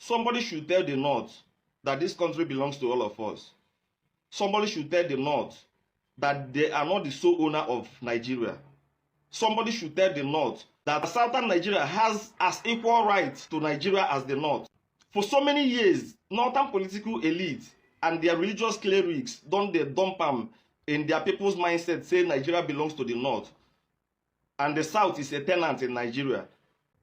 Somebody should tell the North that this country belongs to all of us. Somebody should tell the North that they are not the sole owner of Nigeria. Somebody should tell the North that Southern Nigeria has as equal rights to Nigeria as the North. For so many years, Northern political elite and their religious clerics don't they dump them in their people's mindset, say Nigeria belongs to the North and the South is a tenant in Nigeria.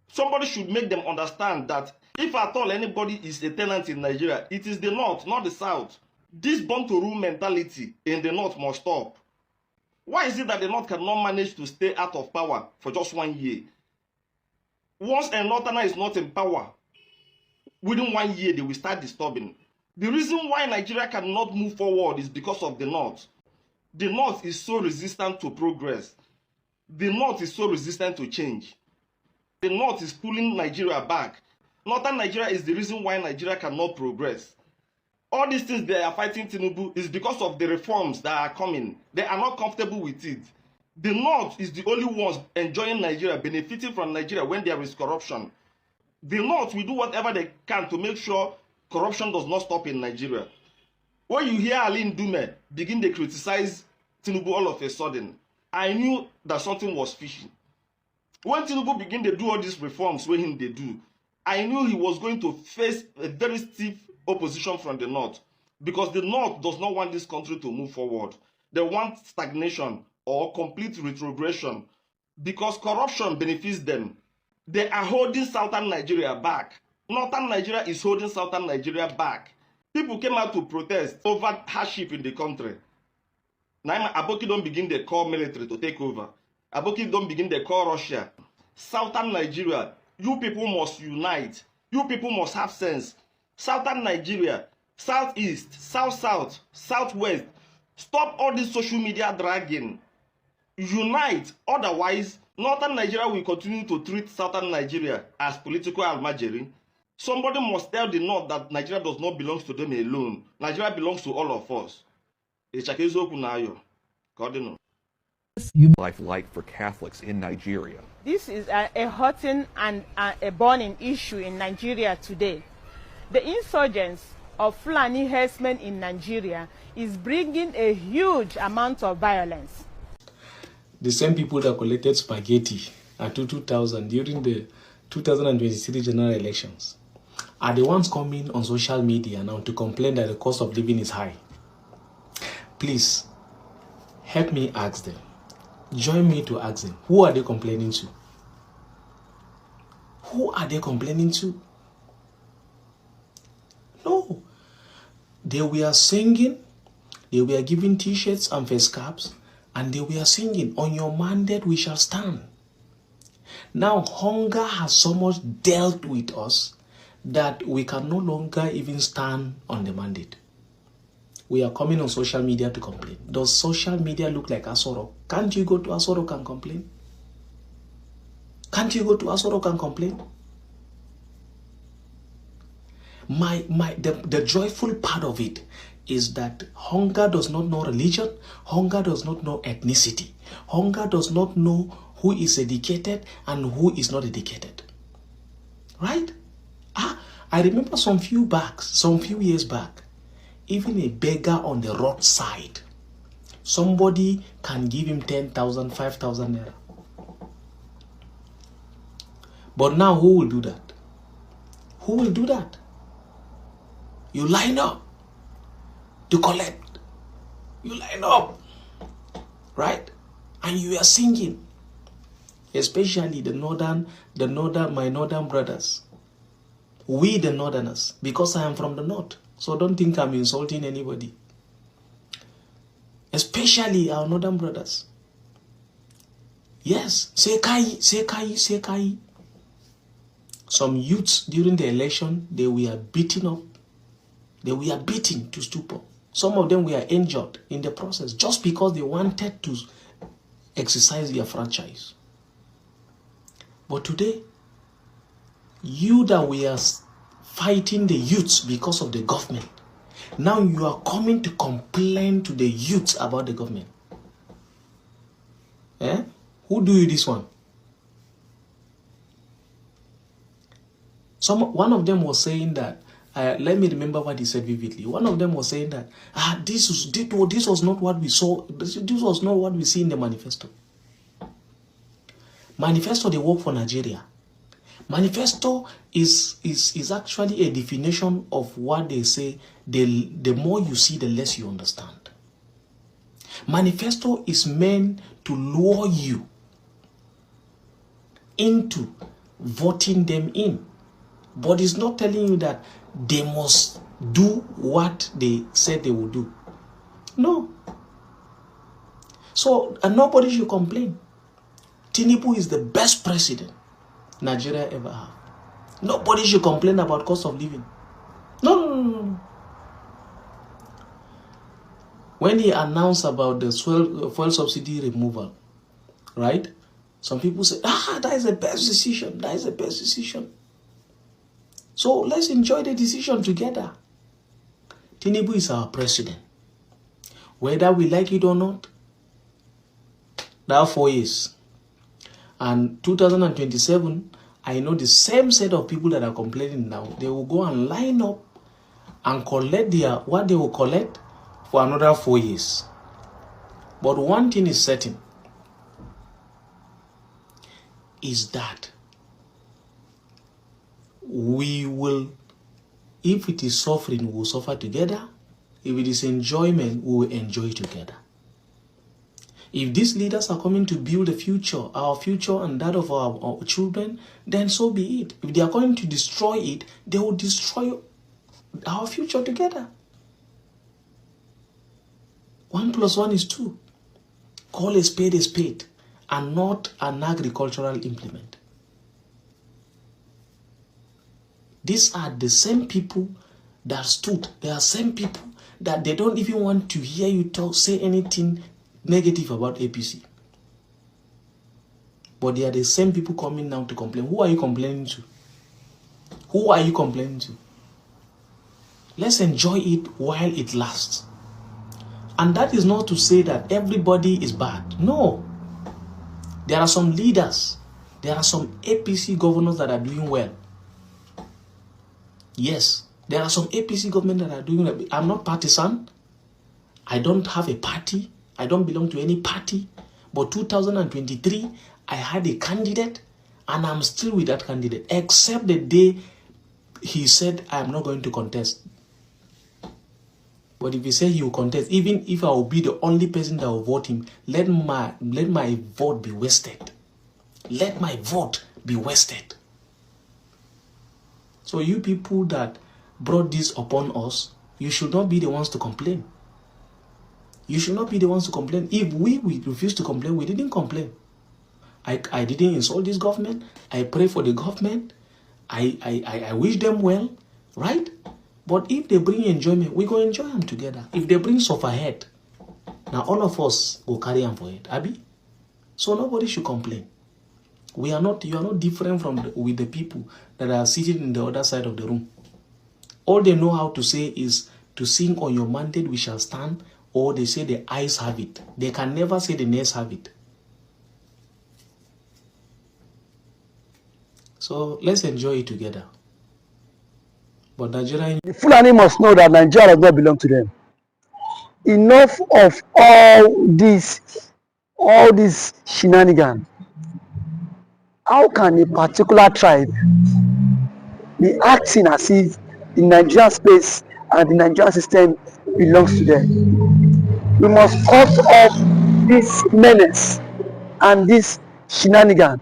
Somebody should make them understand that if at all anybody is a tenant in Nigeria, it is the North, not the South. This born-to-rule mentality in the North must stop. Why is it that the North cannot manage to stay out of power for just 1 year? Once a Northerner is not in power, within 1 year they will start disturbing. The reason why Nigeria cannot move forward is because of the North. The North is so resistant to progress. The North is so resistant to change. The North is pulling Nigeria back. Northern Nigeria is the reason why Nigeria cannot progress. All these things they are fighting Tinubu is because of the reforms that are coming. They are not comfortable with it. The North is the only ones enjoying Nigeria, benefiting from Nigeria when there is corruption. The North will do whatever they can to make sure corruption does not stop in Nigeria. When you hear Aline Dume begin to criticize Tinubu all of a sudden, I knew that something was fishy. When Tinubu began to do all these reforms, when him they do, I knew he was going to face a very stiff opposition from the North, because the North does not want this country to move forward. They want stagnation or complete retrogression because corruption benefits them. They are holding Southern Nigeria back. Northern Nigeria is holding Southern Nigeria back. People came out to protest over hardship in the country. Now Aboki don't begin to call military to take over. Aboki don't begin to call Russia. Southern Nigeria, you people must unite. You people must have sense. Southern Nigeria, Southeast, South-South, Southwest. Stop all this social media dragging. Unite. Otherwise, Northern Nigeria will continue to treat Southern Nigeria as political almajiri. Somebody must tell the North that Nigeria does not belong to them alone. Nigeria belongs to all of us. Life like for Catholics in Nigeria. This is a hurting and a burning issue in Nigeria today. The insurgents of Fulani herdsmen in Nigeria is bringing a huge amount of violence. The same people that collected spaghetti at 2000 during the 2023 general elections are the ones coming on social media now to complain that the cost of living is high. Please, help me ask them. Join me to ask them. Who are they complaining to? Who are they complaining to? No. They were singing, they were giving t-shirts and face caps, and they were singing, "On your mandate we shall stand." Now hunger has so much dealt with us that we can no longer even stand on the mandate. We are coming on social media to complain. Does social media look like Asoro? Can't you go to Asoro and complain? Can't you go to Asoro and complain? The joyful part of it is that hunger does not know religion, hunger does not know ethnicity, hunger does not know who is educated and who is not educated. Right? I remember some few years back, even a beggar on the roadside, somebody can give him 10,000, 5,000 naira. But now who will do that? Who will do that? You line up to collect. You line up, right? And you are singing, especially my northern brothers. We the northerners, because I am from the north. So don't think I'm insulting anybody. Especially our northern brothers. Yes, Sekai, Sekai, Sekai. Some youths during the election, they were beaten up. They were beaten to stupor. Some of them were injured in the process just because they wanted to exercise their franchise. But today, you that were fighting the youths because of the government, now you are coming to complain to the youths about the government. Who do you this one? One of them was saying that, let me remember what he said vividly. One of them was saying that, this was not what we saw. This was not what we see in the manifesto. Manifesto, they work for Nigeria. Manifesto is actually a definition of what they say. The more you see, the less you understand. Manifesto is meant to lure you into voting them in. But it's not telling you that they must do what they said they will do. No. So, and nobody should complain. Tinubu is the best president Nigeria ever had. Nobody should complain about cost of living. No. When he announced about the fuel subsidy removal, right? Some people say, that is the best decision. That is the best decision. So let's enjoy the decision together. Tinubu is our president. Whether we like it or not, there are 4 years. And 2027, I know the same set of people that are complaining now, they will go and line up and collect what they will collect for another 4 years. But one thing is certain, is that we will, if it is suffering, we will suffer together. If it is enjoyment, we will enjoy together. If these leaders are coming to build a future, our future and that of our children, then so be it. If they are going to destroy it, they will destroy our future together. 1 + 1 is 2. Call a spade and not an agricultural implement. These are the same people that stood. They are same people that they don't even want to hear you say anything negative about APC. But they are the same people coming now to complain. Who are you complaining to? Who are you complaining to? Let's enjoy it while it lasts. And that is not to say that everybody is bad. No. There are some leaders. There are some APC governors that are doing well. Yes, there are some APC government that are doing well. I'm not partisan. I don't have a party. I don't belong to any party. But 2023, I had a candidate and I'm still with that candidate. Except the day he said, I am not going to contest. But if he said he will contest, even if I will be the only person that will vote him, let my vote be wasted. Let my vote be wasted. So you people that brought this upon us, you should not be the ones to complain. You should not be the ones to complain. If we refuse to complain, we didn't complain. I didn't insult this government. I pray for the government. I wish them well, right? But if they bring enjoyment, we go enjoy them together. If they bring sufferhead, now all of us will carry them for it, Abi. So nobody should complain. You are not different with the people that are sitting in the other side of the room. All they know how to say is to sing on your mandate we shall stand, or they say the eyes have it. They can never say the nails have it. So let's enjoy it together. But Nigeria, the Fulani must know that Nigeria does not belong to them. Enough of all this shenanigans. How can a particular tribe be acting as if the Nigerian space and the Nigerian system belongs to them? We must cut off this menace and this shenanigan.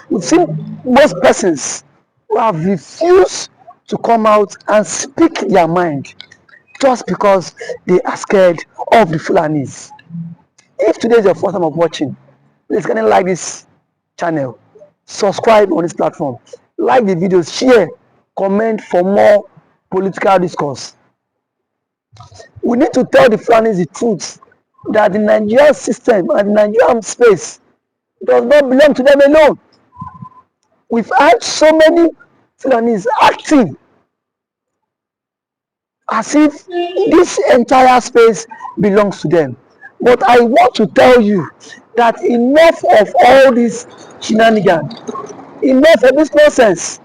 We've seen most persons who have refused to come out and speak their mind just because they are scared of the Fulanis. If today is your first time of watching, please can you like this channel, subscribe on this platform, like the videos, share, comment for more political discourse. We need to tell the Fulanis the truth that the Nigerian system and the Nigerian space does not belong to them alone. We've had so many Fulanis acting as if this entire space belongs to them. But I want to tell you that enough of all this shenanigans, enough of this nonsense.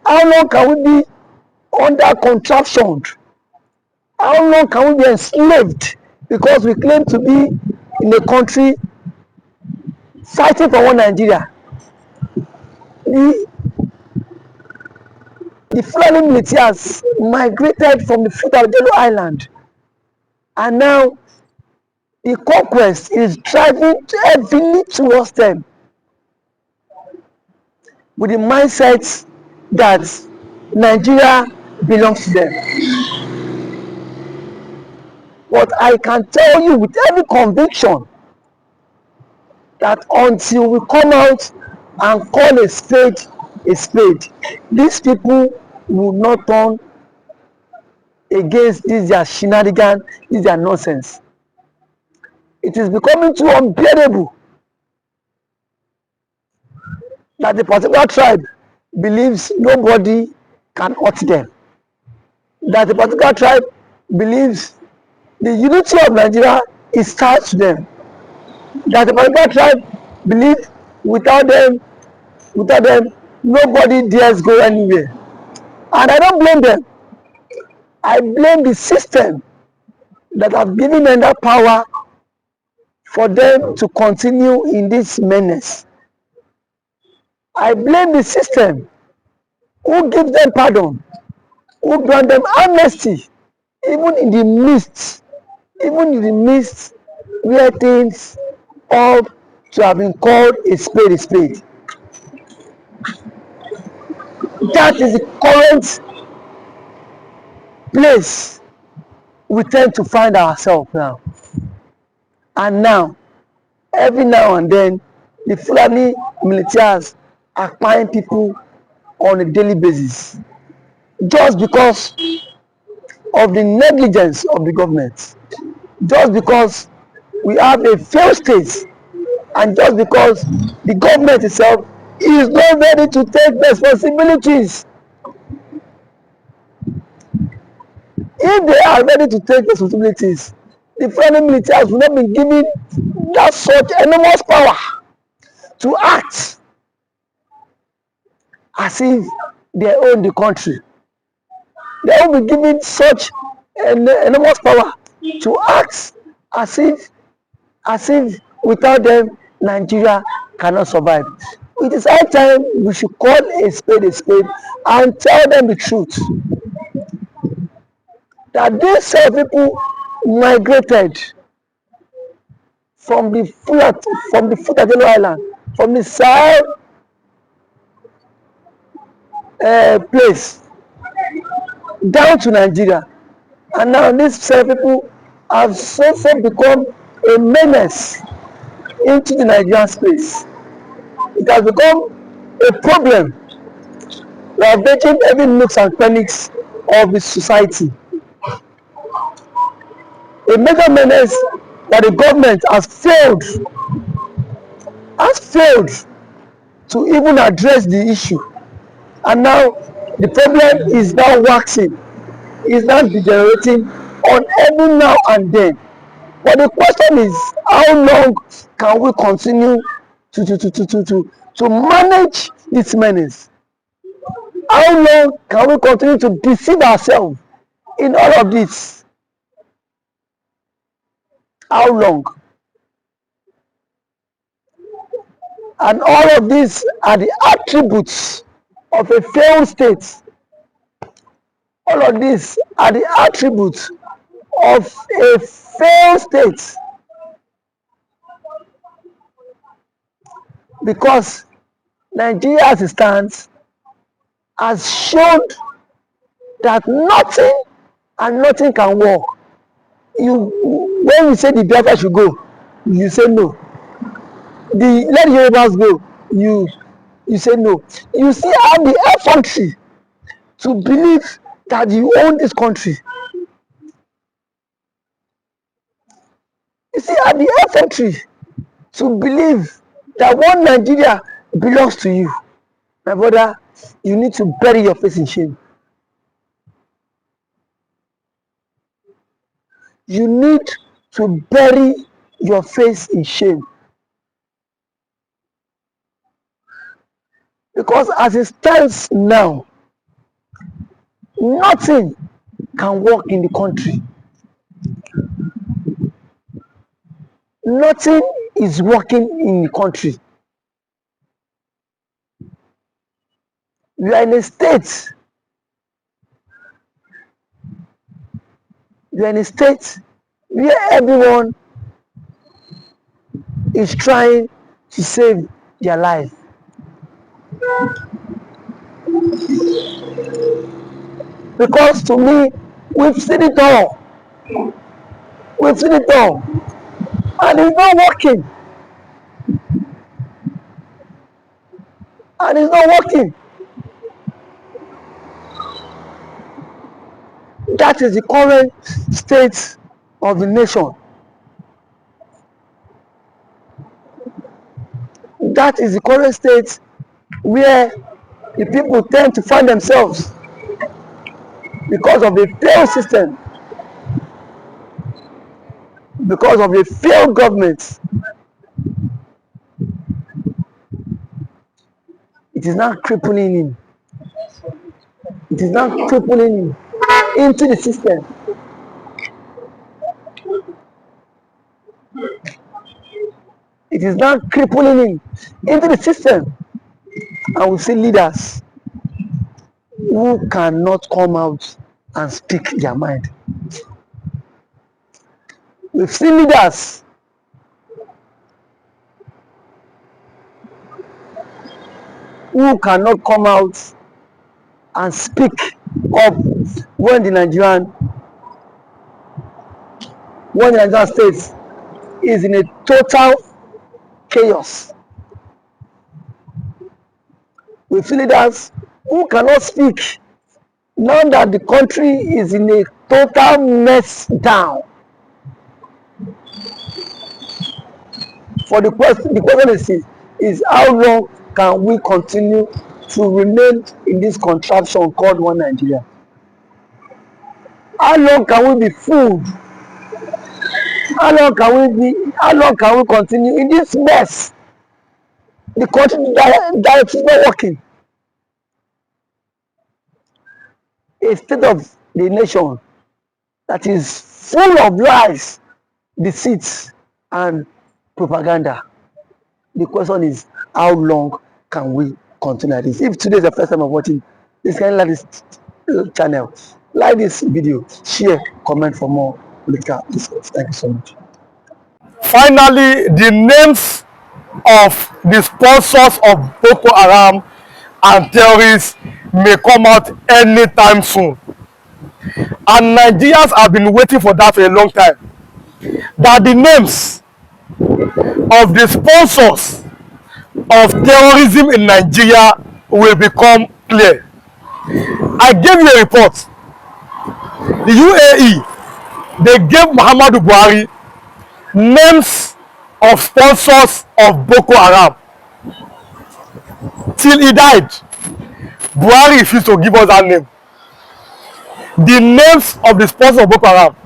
How long can we be under contraction? How long can we be enslaved because we claim to be in a country fighting for one Nigeria? The, the Fulani militias migrated from the Fulanis Island, and now the conquest is driving heavily towards them with the mindset that Nigeria belongs to them. But I can tell you with every conviction that until we come out and call a spade, these people will not turn against this their shenanigan, this their nonsense. It is becoming too unbearable that the particular tribe believes nobody can hurt them. That the particular tribe believes the unity of Nigeria is tied to them. That the particular tribe believes without them, nobody dares go anywhere. And I don't blame them. I blame the system that have given them that power for them to continue in this menace. I blame the system who gives them pardon, who grant them amnesty, even in the midst where things ought to have been called a spade a spade. That is the current place we tend to find ourselves now. And now, every now and then, the Fulani militias are buying people on a daily basis just because of the negligence of the government, just because we have a failed state, and just because the government itself is not ready to take responsibilities. If they are ready to take responsibilities, the Fulani militias will not be given that such enormous power to act as if they own the country. They will be given such enormous power to act as if without them Nigeria cannot survive. It is high time we should call a spade and tell them the truth that these people migrated from the Fulanis Island, from the south place down to Nigeria, and now these people have so become a menace into the Nigerian space. It has become a problem ravaging every nooks and crannies of the society. A major menace that the government has failed to even address the issue. And now the problem is now waxing, is now degenerating on every now and then. But the question is, how long can we continue to manage this menace? How long can we continue to deceive ourselves in all of this? How long? And all of these are the attributes of a failed state. All of these are the attributes of a failed state. Because Nigeria as it stands has shown that nothing and nothing can work. When you say the Biafra should go, you say no. Let the Yorubas go, you say no. You still have the effrontery to believe that you own this country. You still have the effrontery to believe that one Nigeria belongs to you. My brother, you need to bury your face in shame. You need to bury your face in shame. Because as it stands now, Nothing can work in the country. Nothing is working in the country. We are in a state. We are in a state where everyone is trying to save their life. Because to me, we've seen it all. We've seen it all. And it's not working. And it's not working. That is the current state of the nation. That is the current state where the people tend to find themselves because of a failed system, because of a failed government. It is now crippling him. It is now crippling him into the system. It is now crippling him into the system. And we see leaders who cannot come out and speak their mind. We've seen leaders who cannot come out and speak up when the Nigerian state is in a total chaos. We've seen leaders who cannot speak now that the country is in a total mess down. For the question is how long can we continue to remain in this contraption called one Nigeria? How long can we be fooled? How long can we continue in this mess? The country that is not working. A state of the nation that is full of lies, deceit, and propaganda. The question is, how long can we continue like this? If today is the first time of watching this kind of this channel, like this video, share, comment for more political discourse. Thank you so much. Finally, the names of the sponsors of Boko Haram and terrorists may come out anytime soon. And Nigerians have been waiting for that for a long time. That the names of the sponsors of terrorism in Nigeria will become clear. I gave you a report. The UAE, they gave Muhammadu Buhari names of sponsors of Boko Haram. Till he died, Buhari refused to give us that name. The names of the sponsors of Boko Haram,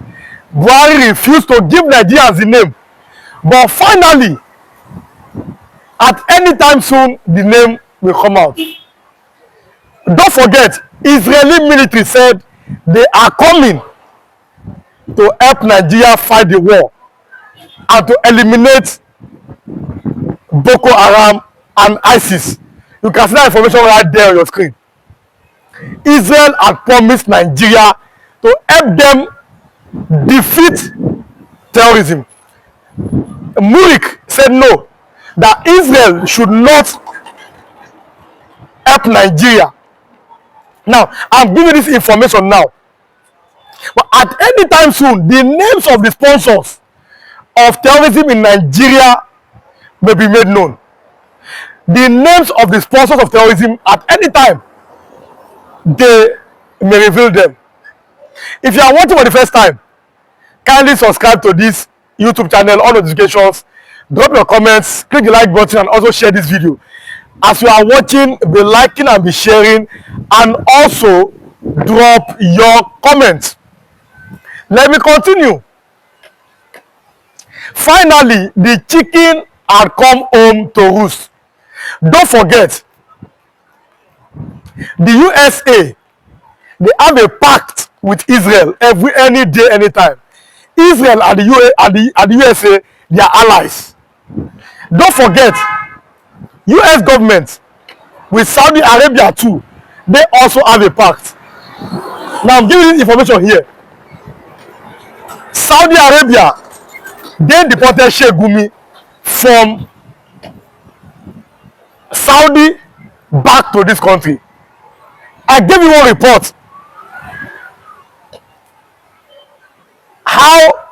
Buhari refused to give Nigerians the name. But finally, at any time soon, the name will come out. Don't forget, Israeli military said they are coming to help Nigeria fight the war and to eliminate Boko Haram and ISIS. You can see that information right there on your screen. Israel had promised Nigeria to help them defeat terrorism. Murik said no, that Israel should not help Nigeria. Now, I'm giving this information now. But at any time soon, the names of the sponsors of terrorism in Nigeria may be made known. The names of the sponsors of terrorism at any time, they may reveal them. If you are watching for the first time, kindly subscribe to this YouTube channel, on notifications, drop your comments, click the like button, and also share this video. As you are watching, be liking and be sharing, and also drop your comments. Let me continue. Finally, the chicken had come home to roost. Don't forget, the USA they have a pact with Israel any day, anytime. Israel and the USA, they are allies. Don't forget, US government with Saudi Arabia too, they also have a pact. Now I'm giving you information here. Saudi Arabia, they deported Sheikh Gumi from Saudi back to this country. I gave you one report how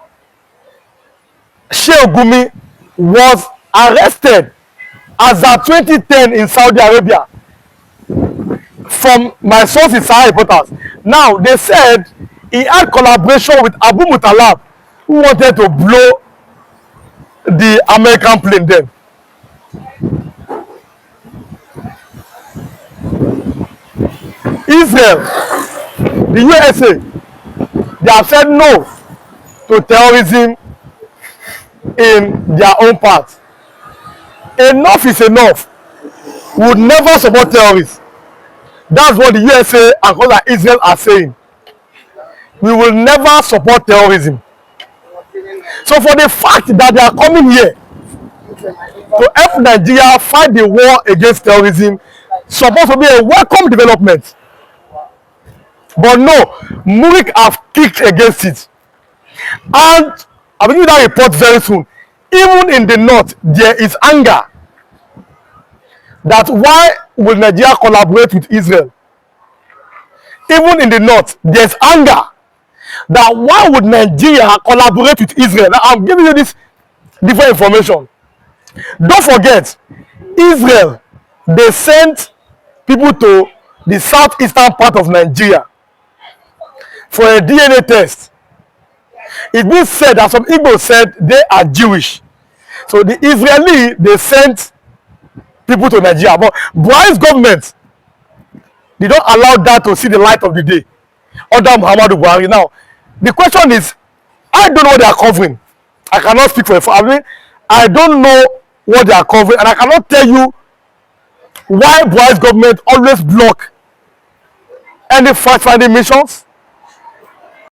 Sheikh Gumi was arrested as at 2010 in Saudi Arabia from my sources, Sahara reporters. Now they said he had collaboration with Abu Mutalab, who wanted to blow the American plane then. Israel, the USA, they have said no to terrorism in their own part. Enough is enough. We would never support terrorists. That's what the USA and all that Israel are saying. We will never support terrorism. So for the fact that they are coming here to help Nigeria fight the war against terrorism, supposed to be a welcome development. But no, Murik have kicked against it. And I will give you that report very soon. Even in the north, there is anger that why will Nigeria collaborate with Israel? Even in the north, there's anger that why would Nigeria collaborate with Israel? Now, I'm giving you this different information. Don't forget, Israel, they sent people to the southeastern part of Nigeria for a DNA test. It's been said that some Igbo said they are Jewish. So the Israeli, they sent people to Nigeria. But Buhari's government, they don't allow that to see the light of the day under Muhammadu Buhari. Now, the question is, I don't know what they are covering. I cannot speak for a fact. I mean, I don't know what they are covering, and I cannot tell you why Buhari's government always block any fact-finding missions.